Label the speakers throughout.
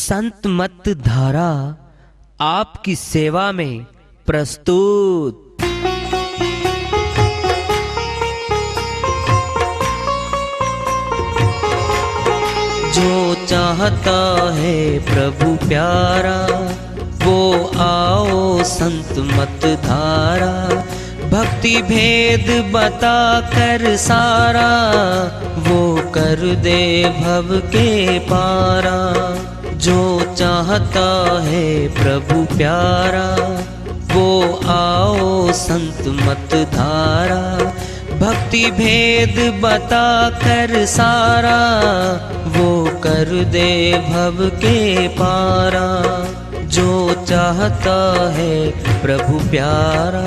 Speaker 1: संत मत धारा आपकी सेवा में प्रस्तुत। जो चाहता है प्रभु प्यारा वो आओ संत मत धारा। भक्ति भेद बता कर सारा वो कर दे भव के पारा। जो चाहता है प्रभु प्यारा वो आओ संत मत धारा। भक्ति भेद बता कर सारा वो कर दे भव के पारा। जो चाहता है प्रभु प्यारा।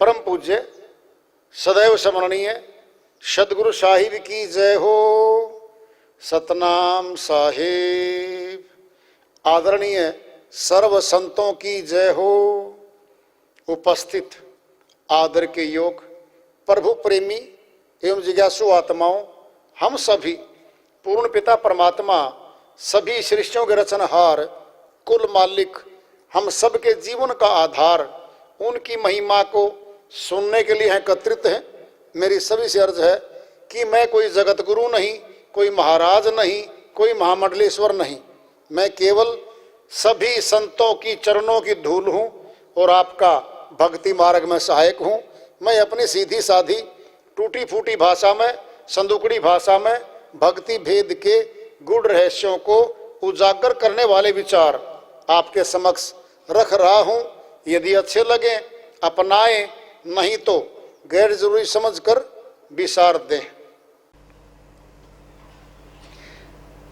Speaker 2: परम पूज्य सदैव स्मरणीय सदगुरु साहिब की जय हो। सतनाम साहिब। आदरणीय सर्व संतों की जय हो। उपस्थित आदर के योग प्रभु प्रेमी एवं जिज्ञासु आत्माओं, हम सभी पूर्ण पिता परमात्मा सभी सृष्टियों के रचनहार कुल मालिक हम सबके जीवन का आधार उनकी महिमा को सुनने के लिए एकत्रित हैं। मेरी सभी से अर्ज है कि मैं कोई जगत गुरु नहीं, कोई महाराज नहीं, कोई महामंडलेश्वर नहीं। मैं केवल सभी संतों की चरणों की धूल हूँ और आपका भक्ति मार्ग में सहायक हूँ। मैं अपनी सीधी साधी टूटी फूटी भाषा में, संदुकड़ी भाषा में भक्ति भेद के गूढ़ रहस्यों को उजागर करने वाले विचार आपके समक्ष रख रहा हूँ। यदि अच्छे लगे अपनाएं, नहीं तो गैर जरूरी समझकर विसार दें।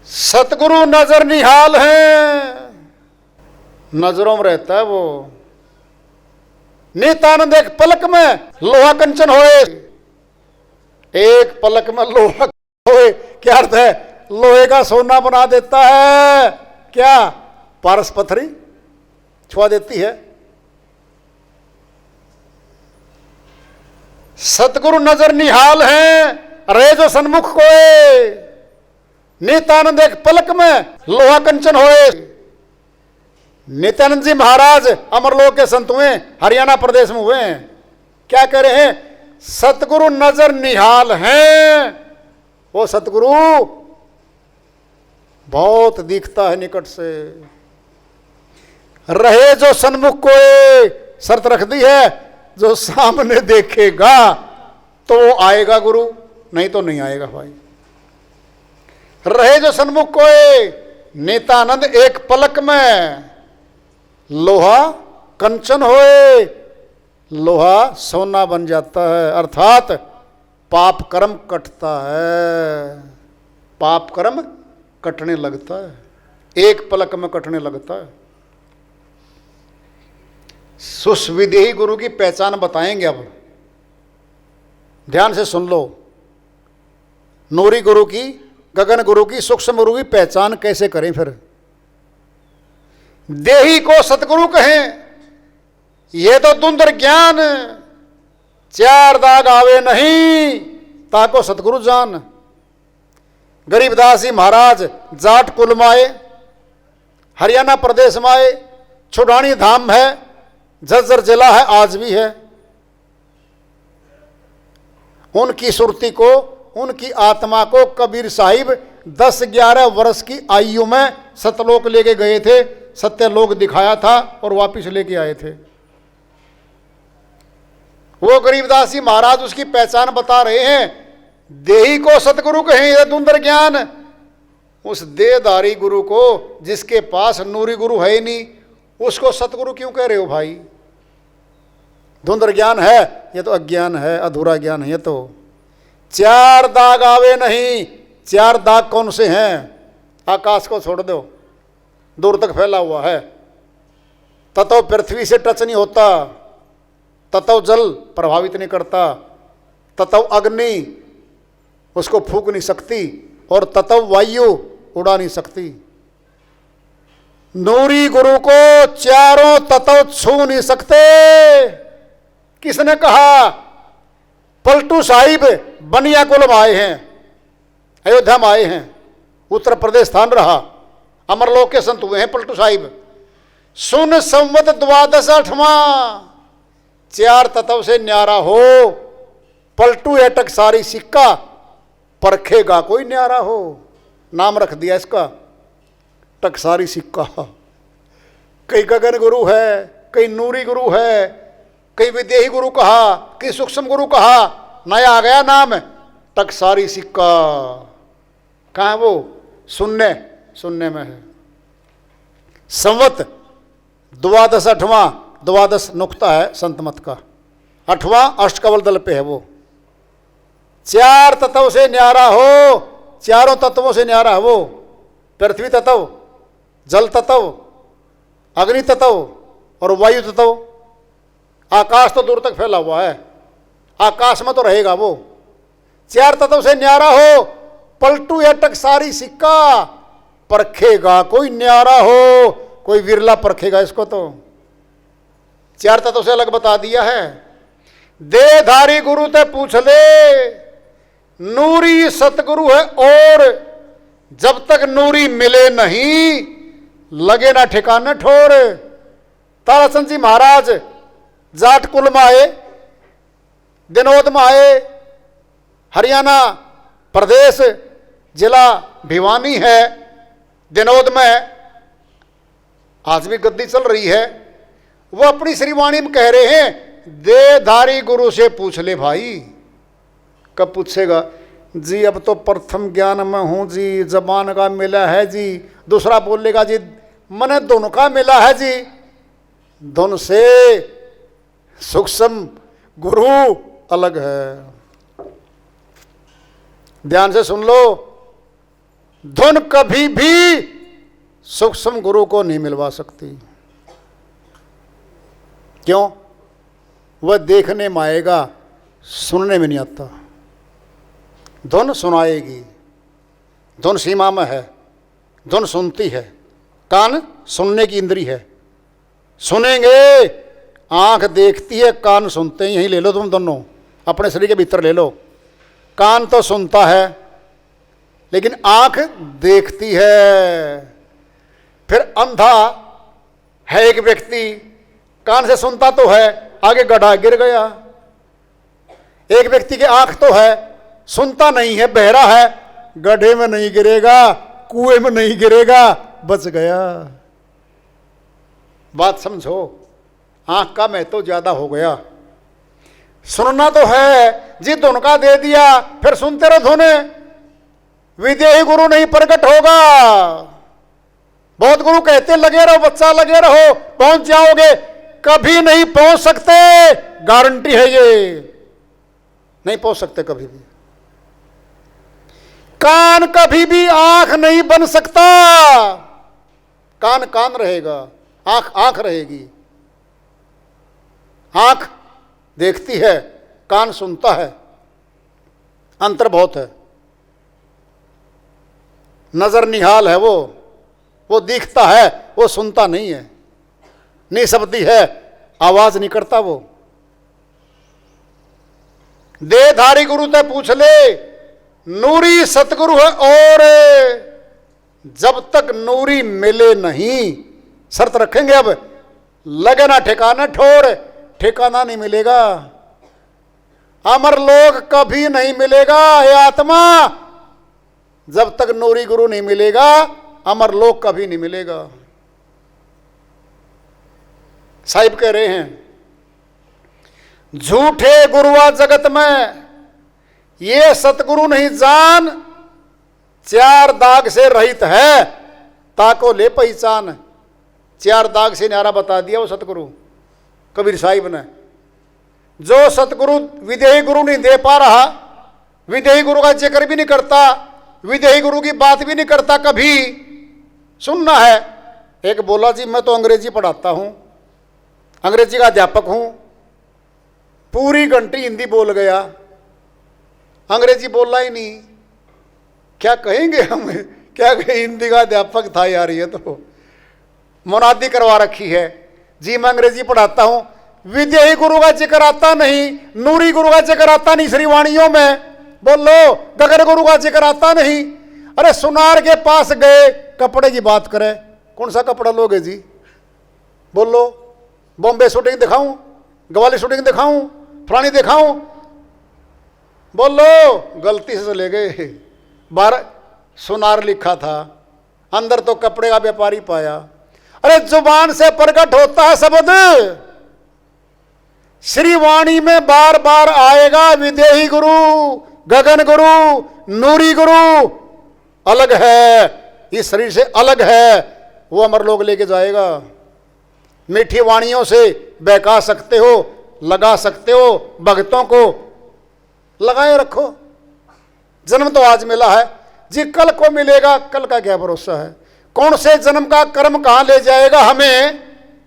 Speaker 2: सतगुरु नजर निहाल है, नजरों में रहता है वो। नित्यानंद एक पलक में लोहा कंचन होए। एक पलक में लोहा होए क्या अर्थ है? लोहे का सोना बना देता है। क्या पारस पत्थरी छुआ देती है। सतगुरु नजर निहाल हैं, रे जो सन्मुख कोए। नित्यानंद एक पलक में लोहा कंचन होए। नित्यानंद जी महाराज अमरलोक के संत हुए, हरियाणा प्रदेश में हुए। क्या कह रहे हैं? सतगुरु नजर निहाल हैं। वो सतगुरु बहुत दिखता है निकट से। रहे जो सन्मुख कोए, शर्त रख दी है, जो सामने देखेगा तो वो आएगा गुरु, नहीं तो नहीं आएगा भाई। रहे जो सन्मुख कोए। नित्यानंद एक पलक में लोहा कंचन होए। लोहा सोना बन जाता है, अर्थात पाप कर्म कटता है। पाप कर्म कटने लगता है, एक पलक में कटने लगता है। सुस्विदेही गुरु की पहचान बताएंगे। अब ध्यान से सुन लो। नूरी गुरु की, गगन गुरु की, सूक्ष्म गुरु की पहचान कैसे करें फिर? देही को सतगुरु कहें, ये तो धुंधर ज्ञान। चार दाग आवे नहीं, ताको सतगुरु जान। गरीबदास जी महाराज जाट कुल में आए, हरियाणा प्रदेश में आए। छुड़ानी धाम है, झज्जर जिला है, आज भी है। उनकी सुरती को, उनकी आत्मा को कबीर साहिब 10-11 वर्ष की आयु में सतलोक लेके गए थे। सत्यलोक दिखाया था और वापिस लेके आए थे। वो गरीबदास जी महाराज उसकी पहचान बता रहे हैं। देही को सतगुरु कहें, यह धुंधर ज्ञान। उस देहधारी गुरु को जिसके पास नूरी गुरु है ही नहीं, उसको सतगुरु क्यों कह रहे हो भाई? धुंधर ज्ञान है, ये तो अज्ञान है, अधूरा ज्ञान है। ये तो चार दाग आवे नहीं। चार दाग कौन से हैं? आकाश को छोड़ दो, दूर तक फैला हुआ है। तत्व पृथ्वी से टच नहीं होता, तत्व जल प्रभावित नहीं करता, तत्व अग्नि उसको फूंक नहीं सकती, और तत्व वायु उड़ा नहीं सकती। नूरी गुरु को चारों तत्व छू नहीं सकते। किसने कहा? पलटू साहिब बनियाकुल में आए हैं, अयोध्या में आए हैं, उत्तर प्रदेश स्थान रहा, अमरलोक के संत हुए हैं पलटू साहिब। सुन संवत 12 चार तत्व से न्यारा हो, पलटू है टकसारी सिक्का, परखेगा कोई न्यारा हो। नाम रख दिया इसका, टकसारी सिक्का। कई गगन गुरु है, कई नूरी गुरु है, कई विदेही गुरु कहा, कई सूक्ष्म गुरु कहा, नया आ गया नाम टकसारी सिक्का। कहाँ है वो? सुनने में है। संवत 12 8वां, 12 नुक्ता है संत मत का, 8वां अष्टकवल दल पे है वो। चार तत्व से न्यारा हो, चारों तत्वों से न्यारा है वो। पृथ्वी तत्व, जल तत्व, अग्नि तत्व और वायु तत्व। आकाश तो दूर तक फैला हुआ है, आकाश में तो रहेगा वो। चार तत्व से न्यारा हो, पलटू या टकसारी सिक्का, परखेगा कोई न्यारा हो, कोई विरला परखेगा इसको। तो चार तत्व से अलग बता दिया है। देहधारी गुरु ते पूछ ले, नूरी सतगुरु है और जब तक नूरी मिले नहीं, लगे ना ठिकाने ठोर। ताराचंद जी महाराज जाट कुल में आए, दिनोद में आए, हरियाणा प्रदेश जिला भिवानी है, दिनोद में आज भी गद्दी चल रही है। वो अपनी श्रीवाणी में कह रहे हैं, देहधारी गुरु से पूछ ले भाई। कब पूछेगा जी? अब तो प्रथम ज्ञान में हूं जी, जबान का मिला है जी। दूसरा बोलेगा जी मने दोनों का मिला है जी। धुन से सूक्ष्म गुरु अलग है। ध्यान से सुन लो, धुन कभी भी सूक्ष्म गुरु को नहीं मिलवा सकती। क्यों? वह देखने में आएगा, सुनने में नहीं आता। धुन सुनाएगी, धुन सीमा में है, धुन सुनती है। कान सुनने की इंद्री है, सुनेंगे। आंख देखती है, कान सुनते हैं। यहीं ले लो तुम दोनों, अपने शरीर के भीतर ले लो। कान तो सुनता है लेकिन आंख देखती है। फिर अंधा है एक व्यक्ति, कान से सुनता तो है, आगे गड्ढा गिर गया। एक व्यक्ति की आंख तो है, सुनता नहीं है, बहरा है, गड्ढे में नहीं गिरेगा, कुएं में नहीं गिरेगा, बच गया। बात समझो, आंख का महत्व ज्यादा हो गया। सुनना तो है जी, धुन का दे दिया, फिर सुनते रहो धुन। विदेही गुरु नहीं प्रकट होगा। बहुत गुरु कहते लगे रहो बच्चा, लगे रहो, पहुंच जाओगे। कभी नहीं पहुंच सकते, गारंटी है ये, नहीं पहुंच सकते कभी भी। कान कभी भी आंख नहीं बन सकता। कान कान रहेगा, आंख आंख रहेगी। आंख देखती है, कान सुनता है, अंतर बहुत है। नजर निहाल है वो दिखता है, वो सुनता नहीं है। निःशब्दी है, आवाज नहीं करता वो। देहधारी गुरु ते पूछ ले, नूरी सतगुरु है और जब तक नूरी मिले नहीं, शर्त रखेंगे अब, लगे ना ठिकाना ठोर, ठिकाना नहीं मिलेगा। अमर लोक कभी नहीं मिलेगा हे आत्मा। जब तक नूरी गुरु नहीं मिलेगा, अमर लोक कभी नहीं मिलेगा। साहिब कह रहे हैं, झूठे गुरुआ जगत में ये सतगुरु नहीं जान, चार दाग से रहित है, ताको ले पहचान। चार दाग से न्यारा बता दिया वो सतगुरु कबीर साहिब ने। जो सतगुरु विदेही गुरु नहीं दे पा रहा, विदेही गुरु का जिक्र भी नहीं करता, विदेही गुरु की बात भी नहीं करता कभी। सुनना है। एक बोला जी मैं तो अंग्रेजी पढ़ाता हूं, अंग्रेजी का अध्यापक हूं, पूरी घंटी हिंदी बोल गया, अंग्रेजी बोला ही नहीं। क्या कहेंगे हम, क्या कहें, हिंदी का अध्यापक था यार। ये तो मुनादी करवा रखी है जी मैं अंग्रेजी पढ़ाता हूं। विदेही गुरु का जिक्र आता नहीं, नूरी गुरु का जिक्र आता नहीं श्रीवाणियों में। बोलो, गगन गुरु का जिक्र आता नहीं। अरे सुनार के पास गए, कपड़े की बात करें, कौन सा कपड़ा लोगे जी? बोलो, बॉम्बे शूटिंग दिखाऊं, ग्वालियर शूटिंग दिखाऊं, फलानी दिखाऊं? बोलो, गलती से चले गए। 12 सुनार लिखा था, अंदर तो कपड़े का व्यापारी पाया। अरे जुबान से प्रकट होता है शब्द, श्रीवाणी में बार बार आएगा विदेही गुरु, गगन गुरु, नूरी गुरु। अलग है, इस शरीर से अलग है, वो अमर लोग लेके जाएगा। मीठी वाणियों से बहका सकते हो, लगा सकते हो, भक्तों को लगाए रखो। जन्म तो आज मिला है जी, कल को मिलेगा, कल का क्या भरोसा है? कौन से जन्म का कर्म कहां ले जाएगा हमें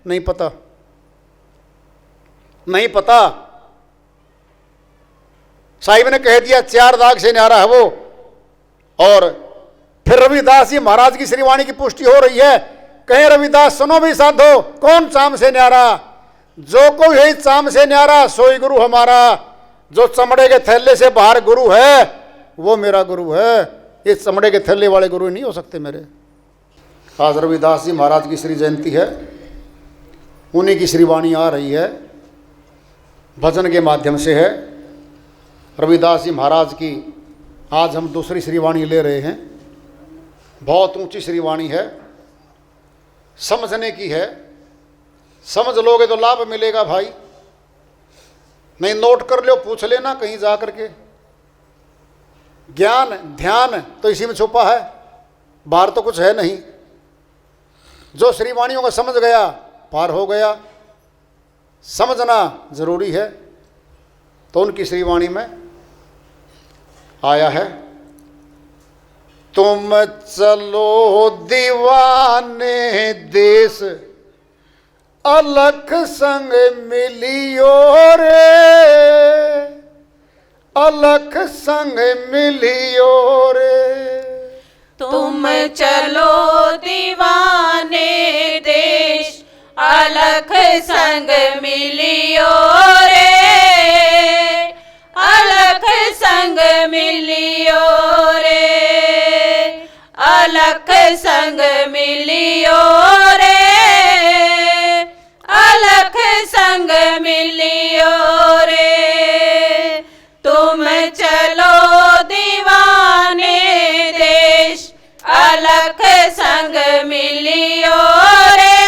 Speaker 2: नहीं पता, नहीं पता। साहिब ने कह दिया 4 दाग से न्यारा है वो। और फिर रविदास जी महाराज की श्रीवाणी की पुष्टि हो रही है। कहे रविदास सुनो भी साधो, कौन चाम से न्यारा? जो कोई है चाम से न्यारा सोई गुरु हमारा। जो चमड़े के थैले से बाहर गुरु है वो मेरा गुरु है। ये चमड़े के थैले वाले गुरु नहीं हो सकते मेरे। आज रविदास जी महाराज की श्री जयंती है, उन्हीं की श्रीवाणी आ रही है, भजन के माध्यम से है। रविदास जी महाराज की आज हम दूसरी श्रीवाणी ले रहे हैं। बहुत ऊंची श्रीवाणी है, समझने की है। समझ लोगे तो लाभ मिलेगा भाई, नहीं नोट कर लो, पूछ लेना कहीं जा करके। ज्ञान ध्यान तो इसी में छुपा है, बाहर तो कुछ है नहीं। जो श्रीवाणियों को समझ गया पार हो गया। समझना जरूरी है, तो उनकी श्रीवाणी में आया है। तुम चलो दीवाने देश, अलख संग मिलियो रे, अलख संग मिलियो रे।
Speaker 3: तुम चलो दीवाने देश, अलख संग मिलियो रे, अलख संग मिलियो रे, अलख संग मिलियो रे, अलख संग मिलियो रे। तुम चलो दीवाने देश, अलख संग मिलियो रे,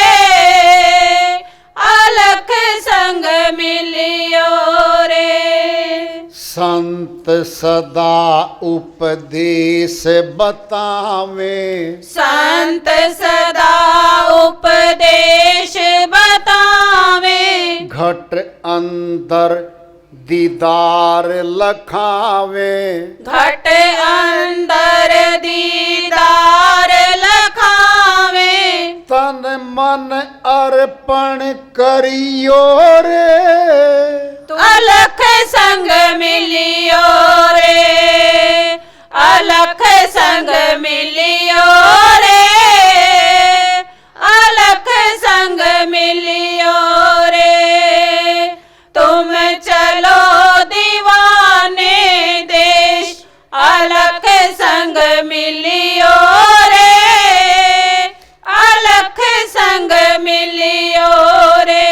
Speaker 3: अलख संग मिलियो रे।
Speaker 2: संत सदा उपदेश बतावे,
Speaker 3: संत सदा उपदेश बतावे,
Speaker 2: घट अंदर दीदार लखावे,
Speaker 3: घट अंदर दीदार लखावे।
Speaker 2: तन मन अर्पण करियो रे,
Speaker 3: अलख संग मिलियो रे, अलख संग मिलियो रे, अलख संग मिलियो रे। तुम चलो दीवाने देश, अलख संग मिलियो रे, अलख संग मिलियो रे।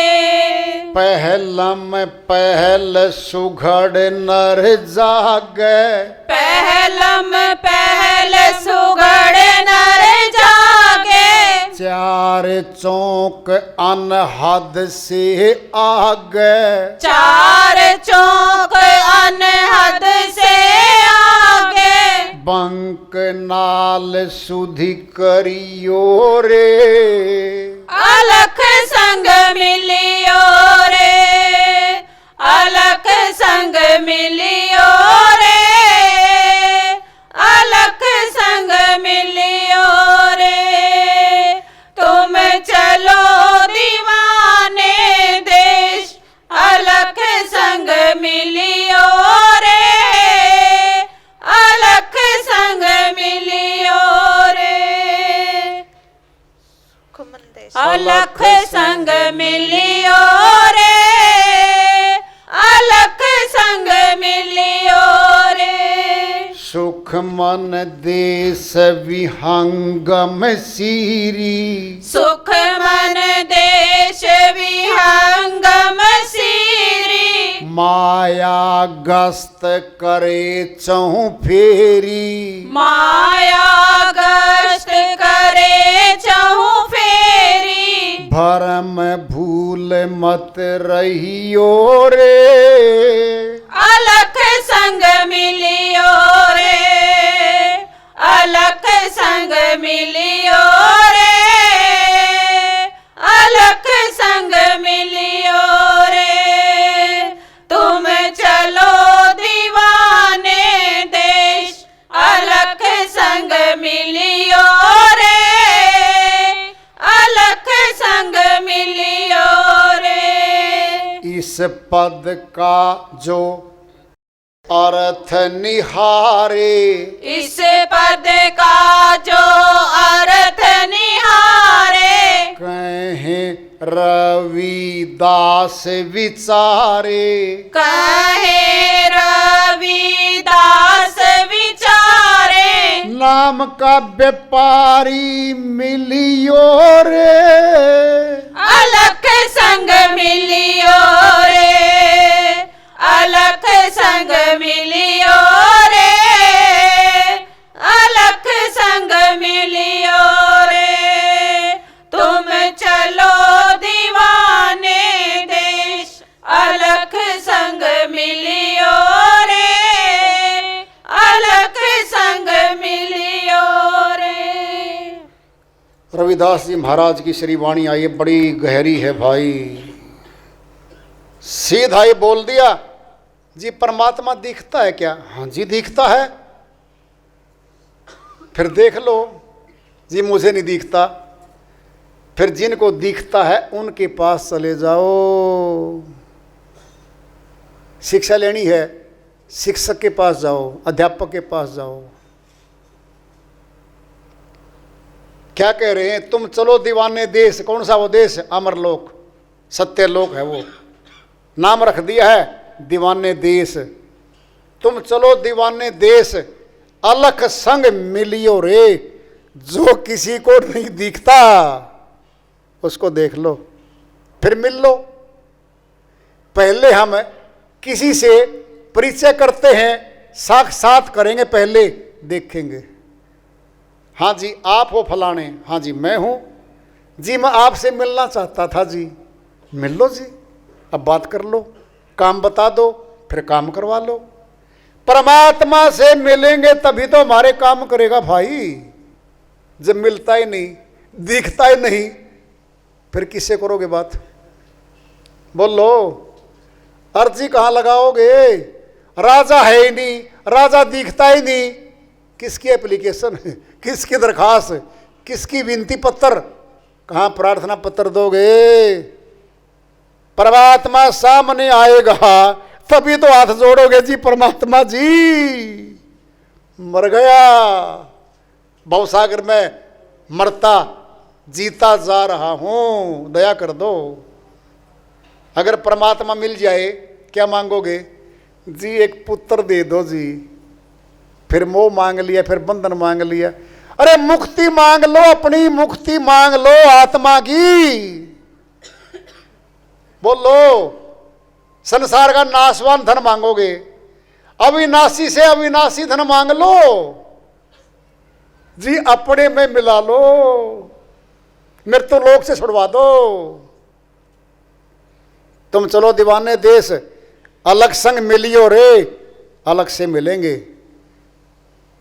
Speaker 2: पहलम पहल सुघड़ नर जागे,
Speaker 3: पहलम पहल सुघड़ नर जागे,
Speaker 2: चार चौक अनहद से आगे,
Speaker 3: चार चौक अनहद से आगे।
Speaker 2: बंक नाल सुधि करियो रे,
Speaker 3: अलख संग मिलियो रे, अलख संग मिलियो रे, अलख अलख संग मिलियो रे, अलख संग मिलियो रे।
Speaker 2: सुख मन देश विहंगम सीरी,
Speaker 3: सुख मन देश विहंगम सीरी।
Speaker 2: माया गस्त करे चहु फेरी,
Speaker 3: माया गश्त करे चहु फेरी।
Speaker 2: भरम भूल मत रहियो रे,
Speaker 3: अलख संग मिलियो रे, अलख संग मिलियो रे, अलख संग मिलियो रे। तुम चलो दीवाने देश, अलख संग मिलियो रे, अलख संग मिलियो रे।
Speaker 2: इस पद का जो अर्थ निहारे,
Speaker 3: इस पद का जो अर्थ निहारे।
Speaker 2: कहे रविदास विचारे,
Speaker 3: कहे रविदास विचारे।
Speaker 2: नाम का व्यापारी मिलियो रे,
Speaker 3: अलख संग मिलियो रे, अलख संग मिलियो रे, अलख संग मिलियो रे। तुम चलो दीवाने देश, अलख संग मिलियो रे, अलख संग मिलियो रे।
Speaker 2: रविदास जी महाराज की श्री वाणी आई बड़ी गहरी है भाई। सीधा ही बोल दिया जी परमात्मा दिखता है क्या? हाँ जी दिखता है। फिर देख लो जी मुझे नहीं दिखता। फिर जिनको दिखता है उनके पास चले जाओ। शिक्षा लेनी है, शिक्षक के पास जाओ, अध्यापक के पास जाओ। क्या कह रहे हैं? तुम चलो दीवाने देश। कौन सा वो देश? अमरलोक, सत्यलोक है वो, नाम रख दिया है दीवाने देश। तुम चलो दीवाने देश, अलख संग मिलियो रे। जो किसी को नहीं दिखता उसको देख लो, फिर मिल लो। पहले हम किसी से परिचय करते हैं, साक्षात करेंगे, पहले देखेंगे। हाँ जी आप हो फलाने? हाँ जी मैं हूँ जी, मैं आपसे मिलना चाहता था जी। मिल लो जी, अब बात कर लो, काम बता दो, फिर काम करवा लो। परमात्मा से मिलेंगे तभी तो हमारे काम करेगा भाई। जब मिलता ही नहीं, दिखता ही नहीं, फिर किससे करोगे बात? बोलो, अर्जी कहाँ लगाओगे? राजा है ही नहीं, राजा दिखता ही नहीं। किसकी एप्लीकेशन, किसकी दरखास्त, किसकी विनती पत्र, कहाँ प्रार्थना पत्र दोगे? परमात्मा सामने आएगा तभी तो हाथ जोड़ोगे जी। परमात्मा जी मर गया, भवसागर में मरता जीता जा रहा हूं, दया कर दो। अगर परमात्मा मिल जाए क्या मांगोगे जी? एक पुत्र दे दो जी। फिर मोह मांग लिया, फिर बंधन मांग लिया। अरे मुक्ति मांग लो, अपनी मुक्ति मांग लो आत्मा की। बोलो, संसार का नाशवान धन मांगोगे, अविनाशी से अविनाशी धन मांग लो जी। अपने में मिला लो, मृत्यु लोक से छुड़वा दो। तुम चलो दीवाने देश, अलग संग मिलियो रे, अलग से मिलेंगे।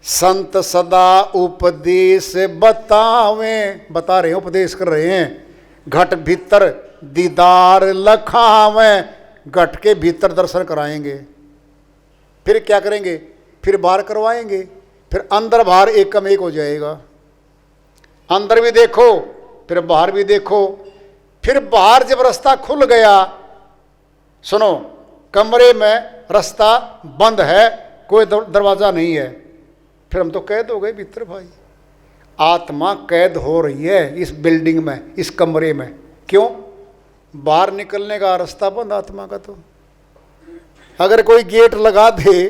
Speaker 2: संत सदा उपदेश बतावें, बता रहे हैं, उपदेश कर रहे हैं। घट भीतर दीदार लखावें, घट के भीतर दर्शन कराएंगे। फिर क्या करेंगे? फिर बाहर करवाएंगे। फिर अंदर बाहर एक कम एक हो जाएगा। अंदर भी देखो, फिर बाहर भी देखो। फिर बाहर जब रास्ता खुल गया, सुनो, कमरे में रास्ता बंद है, कोई दरवाजा नहीं है, फिर हम तो कैद हो गए भीतर भाई। आत्मा कैद हो रही है इस बिल्डिंग में, इस कमरे में। क्यों? बाहर निकलने का रास्ता बंद आत्मा का। तो अगर कोई गेट लगा दे,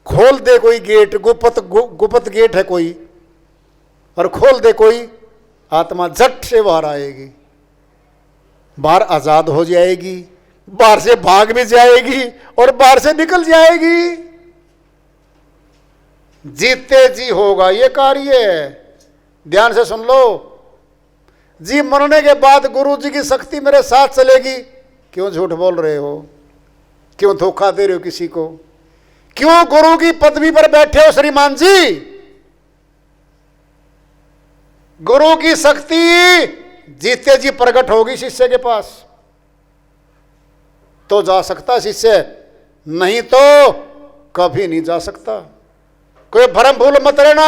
Speaker 2: खोल दे कोई गेट, गुप्त गेट है कोई, और खोल दे कोई, आत्मा झट से बाहर आएगी, बाहर आजाद हो जाएगी, बाहर से भाग भी जाएगी और बाहर से निकल जाएगी। जीते जी होगा ये कार्य। ध्यान से सुन लो। जी मरने के बाद गुरु जी की शक्ति मेरे साथ चलेगी। क्यों झूठ बोल रहे हो? क्यों धोखा दे रहे हो किसी को? क्यों गुरु की पदवी पर बैठे हो श्रीमान जी? गुरु की शक्ति जीते जी प्रकट होगी शिष्य के पास तो जा सकता शिष्य, नहीं तो कभी नहीं जा सकता। कोई भ्रम भूल मत लेना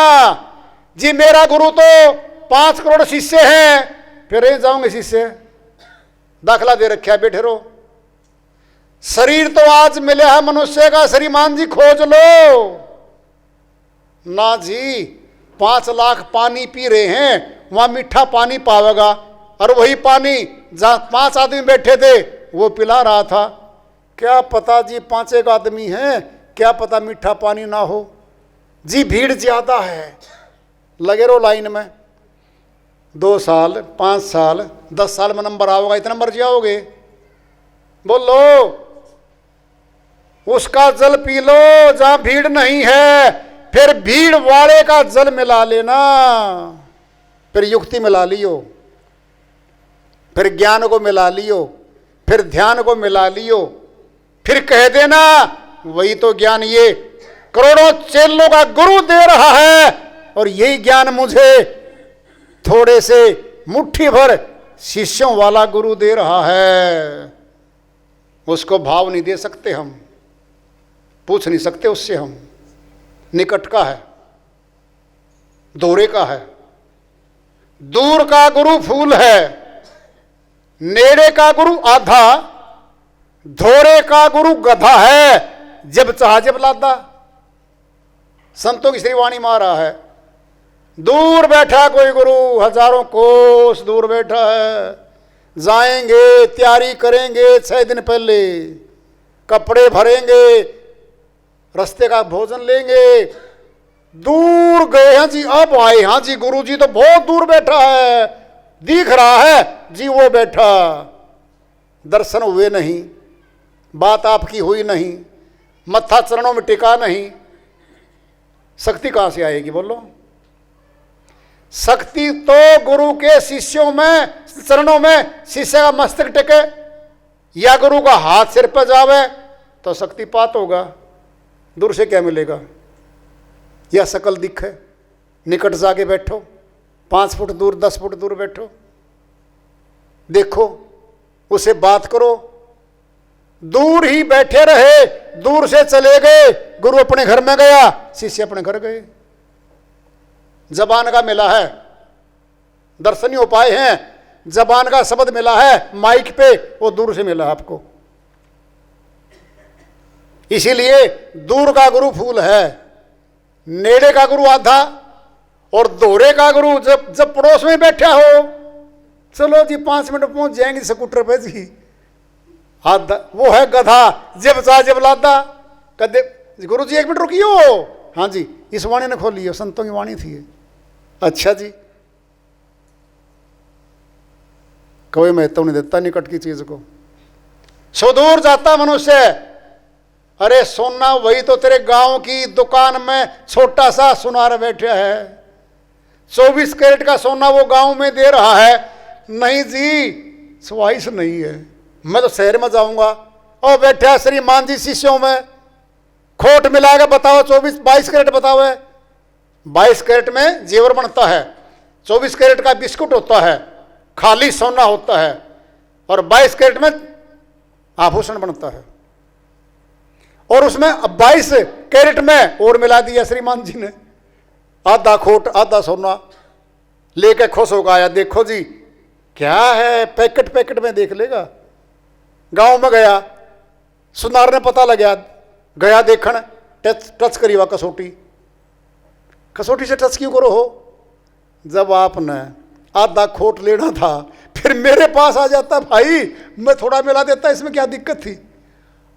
Speaker 2: जी मेरा गुरु तो 5 करोड़ शिष्य हैं, फिर नहीं जाओगे शिष्य, दाखला दे रखा है, बैठे रहो। शरीर तो आज मिले है मनुष्य का, श्रीमान जी खोज लो ना जी। 5 लाख पानी पी रहे हैं, वहां मीठा पानी पावेगा, और वही पानी जहां 5 आदमी बैठे थे वो पिला रहा था। क्या पता जी 5 एक आदमी हैं, क्या पता मीठा पानी ना हो जी। भीड़ ज्यादा है, लगे रहो लाइन में। 2 साल 5 साल 10 साल में नंबर आओगे, इतना मर जाओगे। बोलो उसका जल पी लो जहां भीड़ नहीं है, फिर भीड़ वाले का जल मिला लेना, फिर युक्ति मिला लियो, फिर ज्ञान को मिला लियो, फिर ध्यान को मिला लियो, फिर कह देना वही तो ज्ञान ये करोड़ों चेलों का गुरु दे रहा है, और यही ज्ञान मुझे थोड़े से मुट्ठी भर शिष्यों वाला गुरु दे रहा है। उसको भाव नहीं दे सकते हम, पूछ नहीं सकते उससे हम। निकट का है, दूरे का है। दूर का गुरु फूल है, नेड़े का गुरु आधा, धोरे का गुरु गधा है, जब चाह जब लादा। संतों की श्रीवाणी मारा है। दूर बैठा कोई गुरु, हजारों कोस दूर बैठा है, जाएंगे तैयारी करेंगे 6 दिन पहले, कपड़े भरेंगे, रास्ते का भोजन लेंगे। दूर गए हैं जी, अब आए। हाँ जी गुरु जी तो बहुत दूर बैठा है, दिख रहा है जी वो बैठा। दर्शन हुए नहीं, बात आपकी हुई नहीं, मत्था चरणों में टिका नहीं, शक्ति कहां से आएगी बोलो? शक्ति तो गुरु के शिष्यों में, चरणों में शिष्य का मस्तक टिके या गुरु का हाथ सिर पर जावे तो शक्तिपात होगा। दूर से क्या मिलेगा? या शकल दिखे, निकट जाके बैठो, 5 फुट दूर 10 फुट दूर बैठो, देखो उसे बात करो। दूर ही बैठे रहे, दूर से चले गए, गुरु अपने घर में गया, शिष्य अपने घर गए। जबान का मिला है, दर्शनीय उपाय हैं, जबान का शब्द मिला है माइक पे, वो दूर से मिला आपको। इसीलिए दूर का गुरु फूल है, नेड़े का गुरु आधा, और दोहरे का गुरु जब पड़ोस में बैठा हो, चलो जी 5 मिनट पहुंच जाएंगे स्कूटर पे जी, आधा वो है गधा, जब चाह जब लादा। कदे गुरु जी 1 मिनट रुकियो। हाँ जी, इस वाणी ने खोली है, संतों की वाणी थी। अच्छा जी, कोई महत्व नहीं देता निकट की चीज को। सुदूर जाता मनुष्य, अरे सोना वही तो तेरे गांव की दुकान में छोटा सा सुनार बैठा है, 24 कैरेट का सोना वो गांव में दे रहा है। नहीं जी, ख्वाहिश नहीं है, मैं तो शहर में जाऊंगा। और बैठा श्रीमान जी शिष्यों में, खोट मिलाएगा बताओ, 22 कैरेट बताओ। 22 कैरेट में जेवर बनता है, 24 कैरेट का बिस्कुट होता है, खाली सोना होता है, और 22 कैरेट में आभूषण बनता है। और उसमें 22 कैरेट में और मिला दिया श्रीमान जी ने, आधा खोट आधा सोना लेके खुश होगा आया। देखो जी क्या है, पैकेट में देख लेगा। गांव में गया, सुनार ने पता लगा, गया देखन, टच करी हुआ कसौटी से टच क्यों करो हो? जब आपने आधा खोट लेना था फिर मेरे पास आ जाता, भाई मैं थोड़ा मिला देता, इसमें क्या दिक्कत थी।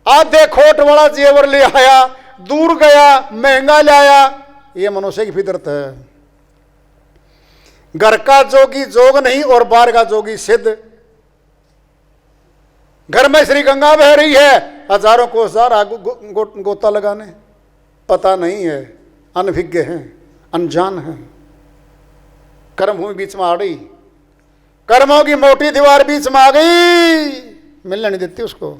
Speaker 2: आधे खोट वाला जेवर ले आया, दूर गया, महंगा लाया। ये मनुष्य की फितरत है। घर का जोगी जोग नहीं और बाहर का जोगी सिद्ध। घर में श्री गंगा बह रही है, हजारों को हजार गोता लगाने, पता नहीं है, अनभिज्ञ हैं, अनजान हैं। कर्म भूमि बीच में आ गई, कर्मों की मोटी दीवार बीच में आ गई, मिलने नहीं देती उसको।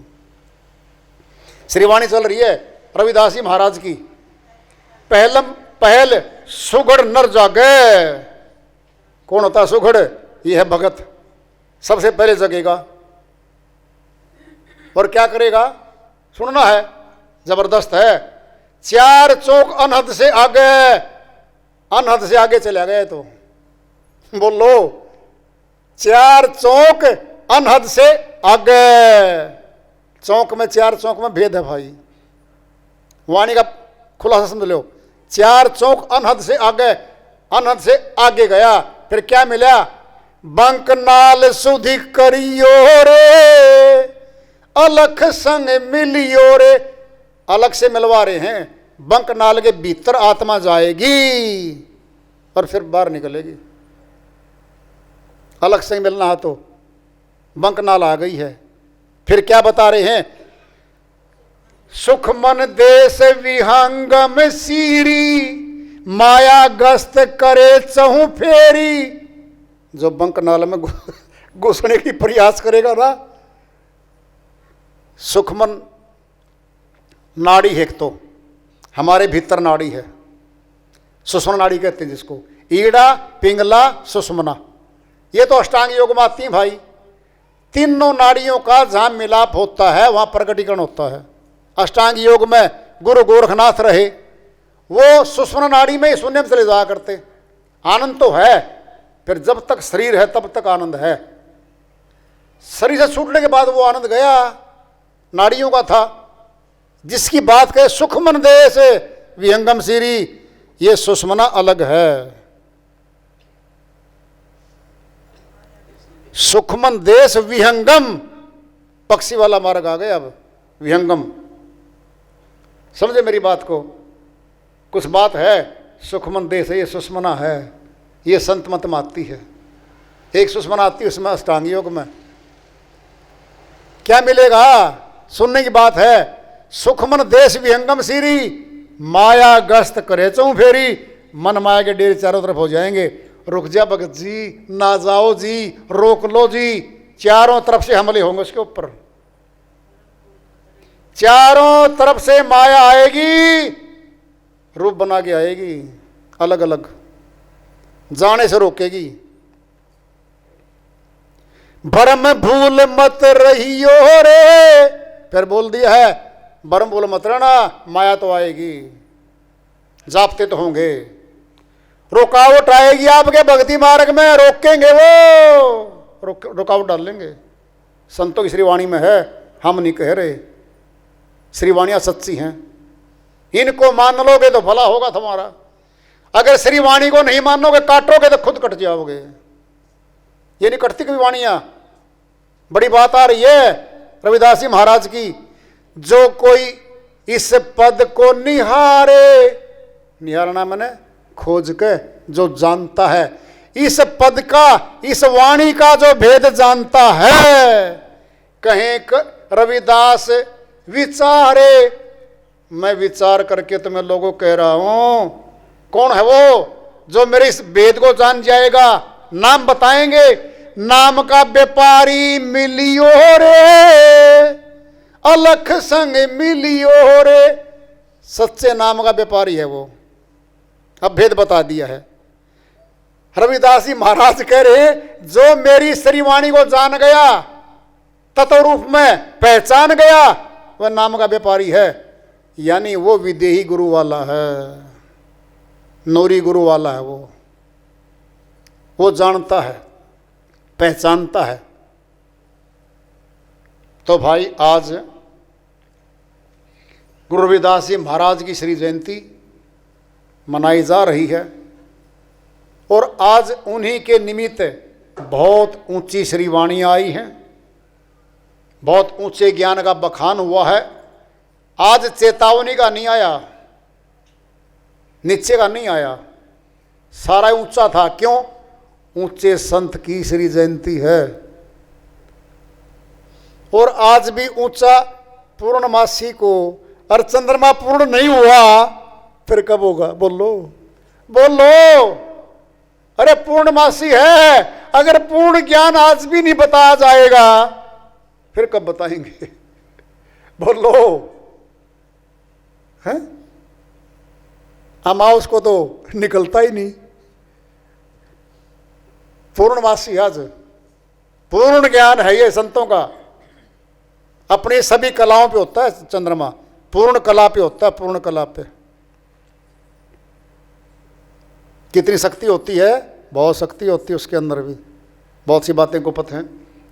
Speaker 2: श्रीवाणी चल रही है रविदास जी महाराज की, पहल सुगढ़ नर जागे। कौन होता सुगढ़? ये है भगत। सबसे पहले जगेगा और क्या करेगा सुनना है, जबरदस्त है। चार चौक अनहद से आगे, अनहद से आगे चला गए तो बोलो, चार चौक अनहद से आगे। चौक में, चार चौक में भेद है भाई, वाणी का खुलासा समझ लो। चार चौक अनहद से आगे, अनहद से आगे गया, फिर क्या मिला? बंक नाल सुधि करियो रे, अलख संग मिलियो रे। अलग से मिलवा रहे हैं, बंक नाल के भीतर आत्मा जाएगी और फिर बाहर निकलेगी। अलग से मिलना है तो बंक नाल आ गई है। फिर क्या बता रहे हैं? सुख मन देश विहंगम सीरी, माया गस्त करे चहु फेरी। जो बंक नाल में घुसने की प्रयास करेगा ना, सुखमन नाड़ी है, तो हमारे भीतर नाड़ी है, सुषुम्ना नाड़ी कहते हैं जिसको, ईड़ा पिंगला सुषुम्ना। ये तो अष्टांग योग में आती हैं भाई। तीनों नाड़ियों का जहां मिलाप होता है वहां प्रकटीकरण होता है। अष्टांग योग में गुरु गोरखनाथ रहे, वो सुषुम्ना नाड़ी में ही शून्य में चले जाया करते। आनंद तो है, फिर जब तक शरीर है तब तक आनंद है। शरीर से छूटने के बाद वो आनंद गया, नाड़ियों का था। जिसकी बात कहे सुख मन देश विहंगम सीरी, ये सुषुम्ना अलग है। सुखमन देश विहंगम, पक्षी वाला मार्ग आ गया। अब विहंगम, समझे मेरी बात को? कुछ बात है, सुखमन देश है, ये सुषुम्ना है, ये संत मत में आती है। एक सुषुम्ना आती है उसमें अष्टांग योग में। क्या मिलेगा? सुनने की बात है। सुखमन देश विहंगम सीरी, माया गस्त करे चौं फेरी। मन माया के डेरे चारों तरफ हो जाएंगे। रुक जा भगत जी, ना जाओ जी, रोक लो जी। चारों तरफ से हमले होंगे उसके ऊपर, चारों तरफ से माया आएगी, रूप बना के आएगी, अलग अलग, जाने से रोकेगी। भरम भूल मत रहियो रे, फिर बोल दिया है भरम भूल मत रहना, माया तो आएगी, जापते तो होंगे, रुकावट आएगी आपके भक्ति मार्ग में, रोकेंगे वो, रुकावट डाल लेंगे। संतों की श्रीवाणी में है, हम नहीं कह रहे, श्रीवाणियां सच्ची हैं। इनको मान लोगे तो भला होगा तुम्हारा। अगर श्रीवाणी को नहीं मानोगे, काटोगे तो खुद कट जाओगे। ये नहीं कटती कभी वाणियां। बड़ी बात आ रही है रविदास जी महाराज की। जो कोई इस पद को निहारे, निहारना मैंने खोज के, जो जानता है इस पद का, इस वाणी का जो भेद जानता है, कहें रविदास विचारे। मैं विचार करके तुम्हें लोगों कह रहा हूं, कौन है वो जो मेरे इस भेद को जान जाएगा? नाम बताएंगे, नाम का व्यापारी मिलियो रे, अलख संग मिलियो रे। सच्चे नाम का व्यापारी है वो। अब भेद बता दिया है। रविदास जी महाराज कह रहे, जो मेरी श्रीवाणी को जान गया, तत्व रूप में पहचान गया, वह नाम का व्यापारी है। यानी वो विदेही गुरु वाला है, नौरी गुरु वाला है। वो जानता है, पहचानता है। तो भाई आज गुरु रविदास जी महाराज की श्री जयंती मनाई जा रही है और आज उन्हीं के निमित्त बहुत ऊंची श्रीवाणियाँ आई हैं, बहुत ऊंचे ज्ञान का बखान हुआ है। आज चेतावनी का नहीं आया, नीचे का नहीं आया, सारा ऊंचा था। क्यों? ऊंचे संत की श्री जयंती है। और आज भी ऊंचा पूर्णमासी को, और चंद्रमा पूर्ण नहीं हुआ फिर कब होगा? बोलो बोलो। अरे पूर्णमासी है, अगर पूर्ण ज्ञान आज भी नहीं बताया जाएगा फिर कब बताएंगे? बोलो। है अमावस को तो निकलता ही नहीं। पूर्णमासी आज पूर्ण ज्ञान है ये संतों का। अपनी सभी कलाओं पे होता है चंद्रमा, पूर्ण कला पे होता है, पूर्ण कला पे। कितनी शक्ति होती है? बहुत शक्ति होती है उसके अंदर भी। बहुत सी बातें गुप्त हैं।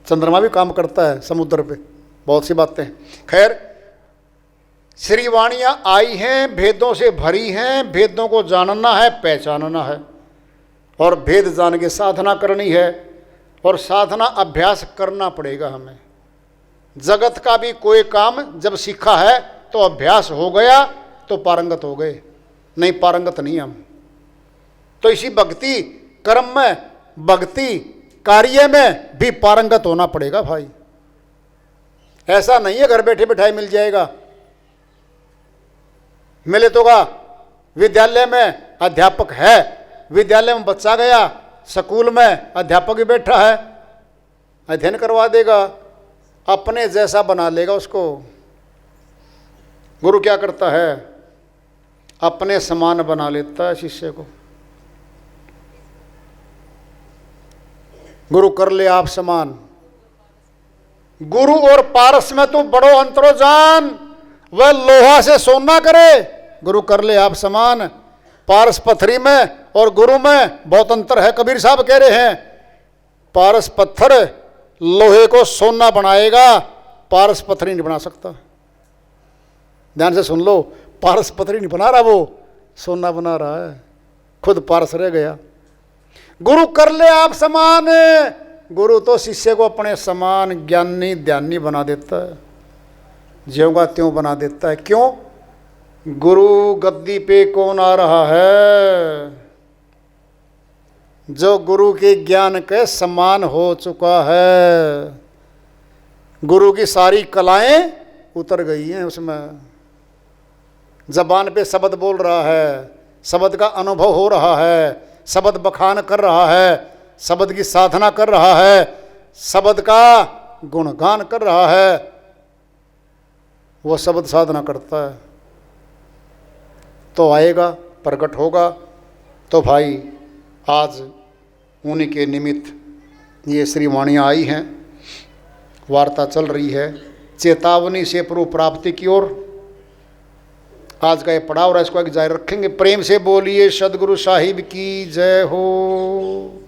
Speaker 2: चंद्रमा भी काम करता है समुद्र पे, बहुत सी बातें। खैर, श्रीवाणियाँ आई हैं, भेदों से भरी हैं। भेदों को जानना है, पहचानना है, और भेद जान के साधना करनी है। और साधना अभ्यास करना पड़ेगा हमें। जगत का भी कोई काम जब सीखा है तो अभ्यास हो गया तो पारंगत हो गए, नहीं पारंगत नहीं हम। तो इसी भक्ति कर्म में, भक्ति कार्य में भी पारंगत होना पड़ेगा भाई। ऐसा नहीं है घर बैठे बैठाए मिल जाएगा। मिले तो का विद्यालय में अध्यापक है, विद्यालय में बच्चा गया, स्कूल में अध्यापक भी बैठा है, अध्ययन करवा देगा, अपने जैसा बना लेगा उसको। गुरु क्या करता है? अपने समान बना लेता है शिष्य को। गुरु कर ले आप समान। गुरु और पारस में तू बड़ो अंतरो जान, वह लोहा से सोना करे। गुरु कर ले आप समान। पारस पत्थरी में और गुरु में बहुत अंतर है। कबीर साहब कह रहे हैं, पारस पत्थर लोहे को सोना बनाएगा, पारस पत्थरी नहीं बना सकता। ध्यान से सुन लो, पारस पत्थरी नहीं बना रहा, वो सोना बना रहा है। खुद पारस रह गया। गुरु कर ले आप समान। गुरु तो शिष्य को अपने समान ज्ञानी ध्यानी बना देता है, ज्यों का त्यों बना देता है। क्यों? गुरु गद्दी पे कौन आ रहा है? जो गुरु के ज्ञान के समान हो चुका है। गुरु की सारी कलाएं उतर गई हैं उसमें। जबान पे शब्द बोल रहा है, शब्द का अनुभव हो रहा है, शब्द बखान कर रहा है, शब्द की साधना कर रहा है, शब्द का गुणगान कर रहा है। वो शब्द साधना करता है तो आएगा, प्रकट होगा। तो भाई आज उन्हीं के निमित्त ये श्रीवाणियाँ आई हैं, वार्ता चल रही है चेतावनी से प्रभु प्राप्ति की ओर। आज का ये पड़ाव रहा, इसको जारी रखेंगे। प्रेम से बोलिए सदगुरु साहिब की जय हो।